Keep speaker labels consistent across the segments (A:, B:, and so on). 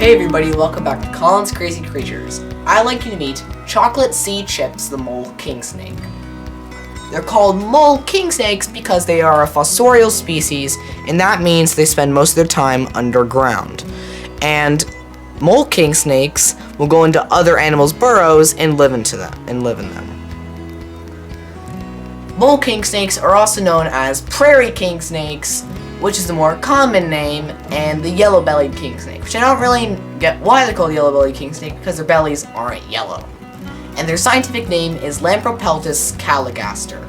A: Hey everybody, welcome back to Colin's Crazy Creatures. I'd like you to meet Chocolate Sea Chips, the mole king snake. They're called mole king snakes because they are a fossorial species, and that means they spend most of their time underground. And mole king snakes will go into other animals' burrows and live in them. Mole king snakes are also known as prairie king snakes, which is the more common name, and the yellow-bellied king snake, which I don't really get why they're called yellow-bellied king snake, because their bellies aren't yellow. And their scientific name is Lampropeltis caligaster.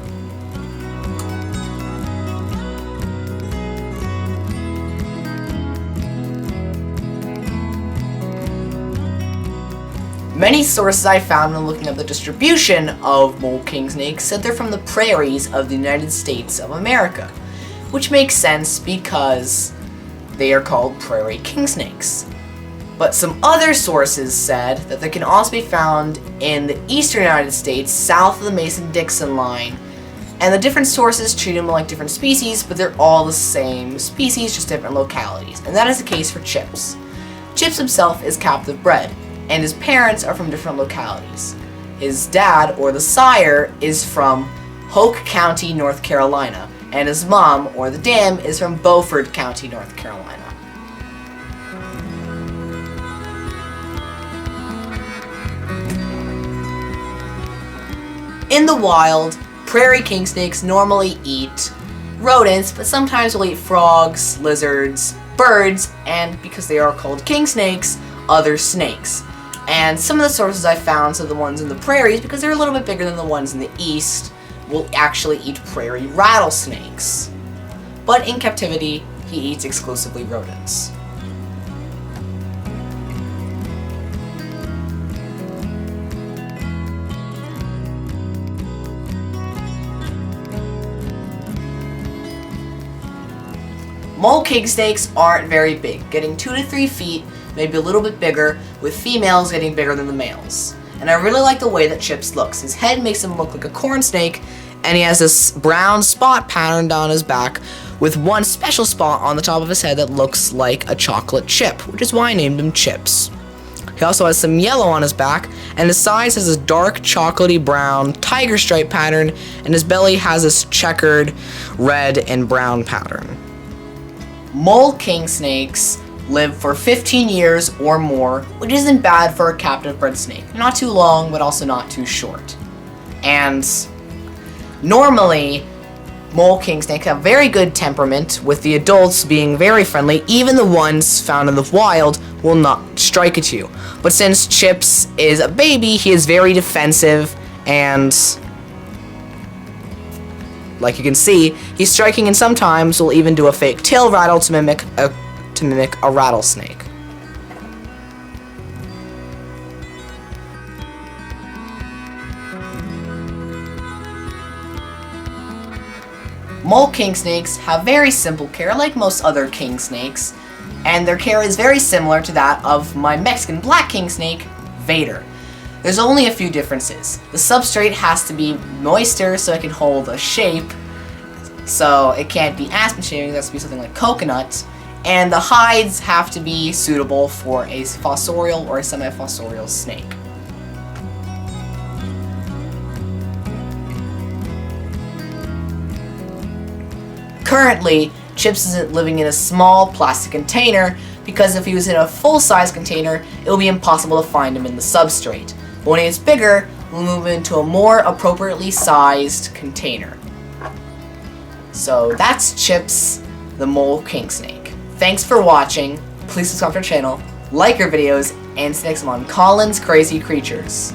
A: Many sources I found when looking up the distribution of mole king snakes said they're from the prairies of the United States of America, which makes sense because they are called prairie king snakes. But some other sources said that they can also be found in the eastern United States, south of the Mason-Dixon line, and the different sources treat them like different species, but they're all the same species, just different localities. And that is the case for Chips. Chips himself is captive bred, and his parents are from different localities. His dad, or the sire, is from Hoke County, North Carolina, and his mom, or the dam, is from Beaufort County, North Carolina. In the wild, prairie king snakes normally eat rodents, but sometimes will eat frogs, lizards, birds, and because they are called king snakes, other snakes. And some of the sources I found said the ones in the prairies, because they're a little bit bigger than the ones in the east, will actually eat prairie rattlesnakes. But in captivity, he eats exclusively rodents. Mole king snakes aren't very big, getting 2 to 3 feet, maybe a little bit bigger, with females getting bigger than the males. And I really like the way that Chips looks. His head makes him look like a corn snake, and he has this brown spot pattern down his back with one special spot on the top of his head that looks like a chocolate chip, which is why I named him Chips. He also has some yellow on his back, and his sides has this dark chocolatey brown tiger stripe pattern, and his belly has this checkered red and brown pattern. Mole king snakes live for 15 years or more, which isn't bad for a captive bred snake. Not too long, but also not too short. And normally, mole king snakes have very good temperament, with the adults being very friendly. Even the ones found in the wild will not strike at you. But since Chips is a baby, he is very defensive, and like you can see, he's striking and sometimes will even do a fake tail rattle to mimic a rattlesnake. Mole king snakes have very simple care, like most other king snakes, and their care is very similar to that of my Mexican black king snake, Vader. There's only a few differences. The substrate has to be moister so it can hold a shape, so it can't be aspen shaving, it has to be something like coconut, and the hides have to be suitable for a fossorial or a semi-fossorial snake. Currently, Chips is living in a small plastic container because if he was in a full-size container, it will be impossible to find him in the substrate. But when he gets bigger, we'll move into a more appropriately sized container. So that's Chips, the mole king snake. Thanks for watching. Please subscribe to our channel, like our videos, and see you next time on Colin's Crazy Creatures.